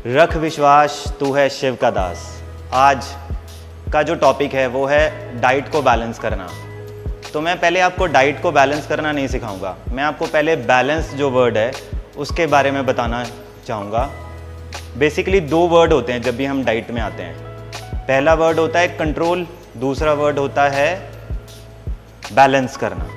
रख विश्वास तू है शिव का दास। आज का जो टॉपिक है वो है डाइट को बैलेंस करना। तो मैं पहले आपको डाइट को बैलेंस करना नहीं सिखाऊंगा, मैं आपको पहले बैलेंस जो वर्ड है उसके बारे में बताना चाहूँगा। बेसिकली दो वर्ड होते हैं जब भी हम डाइट में आते हैं। पहला वर्ड होता है कंट्रोल, दूसरा वर्ड होता है बैलेंस करना।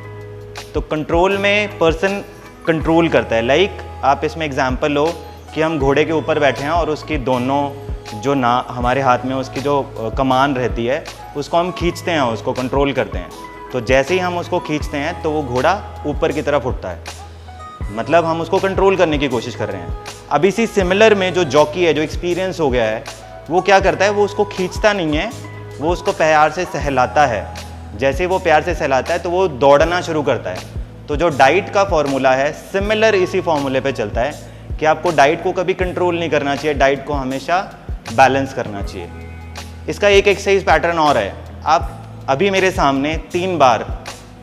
तो कंट्रोल में पर्सन कंट्रोल करता है। लाइक आप इसमें एग्जांपल लो कि हम घोड़े के ऊपर बैठे हैं और उसकी दोनों जो ना हमारे हाथ में उसकी जो कमान रहती है उसको हम खींचते हैं, उसको कंट्रोल करते हैं। तो जैसे ही हम उसको खींचते हैं तो वो घोड़ा ऊपर की तरफ उठता है, मतलब हम उसको कंट्रोल करने की कोशिश कर रहे हैं। अब इसी सिमिलर में जो जॉकी है, जो एक्सपीरियंस हो गया है, वो क्या करता है, वो उसको खींचता नहीं है, वो उसको प्यार से सहलाता है। जैसे वो प्यार से सहलाता है तो वो दौड़ना शुरू करता है। तो जो डाइट का फॉर्मूला है सिमिलर इसी फॉर्मूले पे चलता है कि आपको डाइट को कभी कंट्रोल नहीं करना चाहिए, डाइट को हमेशा बैलेंस करना चाहिए। इसका एक एक्सरसाइज पैटर्न और है। आप अभी मेरे सामने 3 बार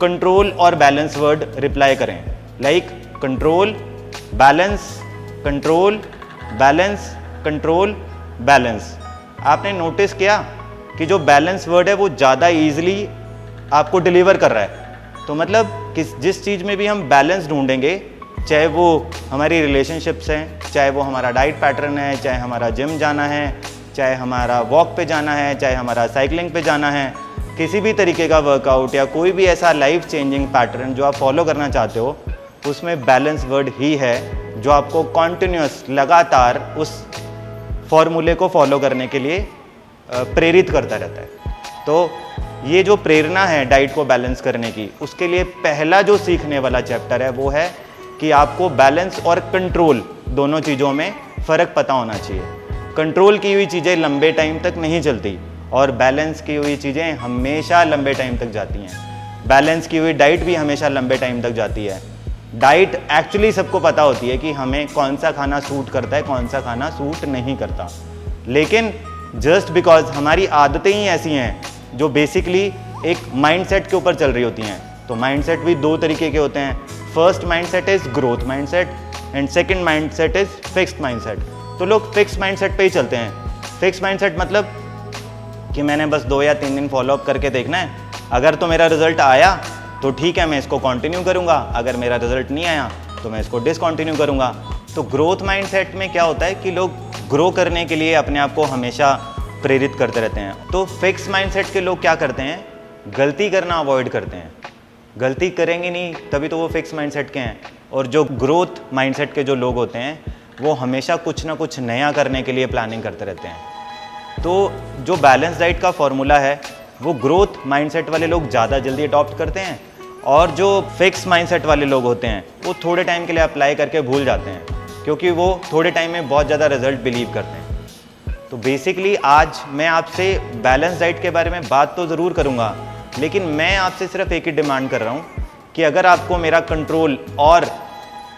कंट्रोल और बैलेंस वर्ड रिप्लाई करें। Like control balance, control balance, control balance. आपने नोटिस किया कि जो बैलेंस वर्ड है वो ज़्यादा ईजिली आपको डिलीवर कर रहा है। तो मतलब जिस चीज़ में भी हम बैलेंस ढूंढेंगे, चाहे वो हमारी रिलेशनशिप्स हैं, चाहे वो हमारा डाइट पैटर्न है, चाहे हमारा जिम जाना है, चाहे हमारा वॉक पे जाना है, चाहे हमारा साइकिलिंग पे जाना है, किसी भी तरीके का वर्कआउट या कोई भी ऐसा लाइफ चेंजिंग पैटर्न जो आप फॉलो करना चाहते हो, उसमें बैलेंस वर्ड ही है जो आपको कॉन्टिन्यूस लगातार उस फॉर्मूले को फॉलो करने के लिए प्रेरित करता रहता है। तो ये जो प्रेरणा है डाइट को बैलेंस करने की, उसके लिए पहला जो सीखने वाला चैप्टर है वो है कि आपको बैलेंस और कंट्रोल दोनों चीज़ों में फ़र्क पता होना चाहिए। कंट्रोल की हुई चीज़ें लंबे टाइम तक नहीं चलती और बैलेंस की हुई चीज़ें हमेशा लंबे टाइम तक जाती हैं। बैलेंस की हुई डाइट भी हमेशा लंबे टाइम तक जाती है। डाइट एक्चुअली सबको पता होती है कि हमें कौन सा खाना सूट करता है, कौन सा खाना सूट नहीं करता। लेकिन जस्ट बिकॉज हमारी आदतें ही ऐसी हैं जो बेसिकली एक माइंडसेट के ऊपर चल रही होती हैं। तो माइंडसेट भी 2 तरीके के होते हैं। First mindset is growth mindset and second mindset is fixed mindset. तो लोग फिक्स्ड माइंडसेट पे ही चलते हैं। फिक्स्ड माइंडसेट मतलब कि मैंने बस 2 या 3 दिन फॉलोअप करके देखना है, अगर तो मेरा रिजल्ट आया तो ठीक है, मैं इसको कंटिन्यू करूंगा, अगर मेरा रिजल्ट नहीं आया तो मैं इसको डिसकंटिन्यू करूंगा। तो ग्रोथ माइंडसेट में क्या होता है कि लोग ग्रो करने के लिए अपने आप को हमेशा प्रेरित करते रहते हैं। तो फिक्स माइंडसेट के लोग क्या करते हैं, गलती करना अवॉइड करते हैं। गलती करेंगे नहीं तभी तो वो फिक्स माइंडसेट के हैं। और जो ग्रोथ माइंडसेट के जो लोग होते हैं वो हमेशा कुछ ना कुछ नया करने के लिए प्लानिंग करते रहते हैं। तो जो बैलेंस डाइट का फॉर्मूला है वो ग्रोथ माइंडसेट वाले लोग ज़्यादा जल्दी अडॉप्ट करते हैं और जो फिक्स माइंडसेट वाले लोग होते हैं वो थोड़े टाइम के लिए अप्लाई करके भूल जाते हैं, क्योंकि वो थोड़े टाइम में बहुत ज़्यादा रिजल्ट बिलीव करते हैं। तो बेसिकली आज मैं आपसे बैलेंस डाइट के बारे में बात तो ज़रूर करूँगा, लेकिन मैं आपसे सिर्फ एक ही डिमांड कर रहा हूँ कि अगर आपको मेरा कंट्रोल और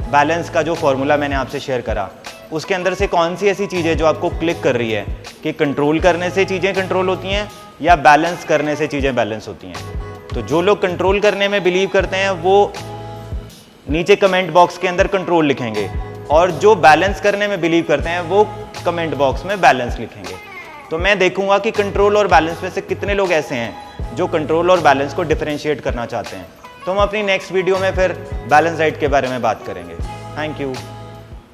बैलेंस का जो फॉर्मूला मैंने आपसे शेयर करा, उसके अंदर से कौन सी ऐसी चीज़ है जो आपको क्लिक कर रही है कि कंट्रोल करने से चीज़ें कंट्रोल होती हैं या बैलेंस करने से चीज़ें बैलेंस होती हैं। तो जो लोग कंट्रोल करने में बिलीव करते हैं वो नीचे कमेंट बॉक्स के अंदर कंट्रोल लिखेंगे, और जो बैलेंस करने में बिलीव करते हैं वो कमेंट बॉक्स में बैलेंस लिखेंगे। तो मैं देखूंगा कि कंट्रोल और बैलेंस में से कितने लोग ऐसे हैं जो कंट्रोल और बैलेंस को डिफरेंशिएट करना चाहते हैं। तो हम अपनी नेक्स्ट वीडियो में फिर बैलेंस डाइट के बारे में बात करेंगे। Thank you.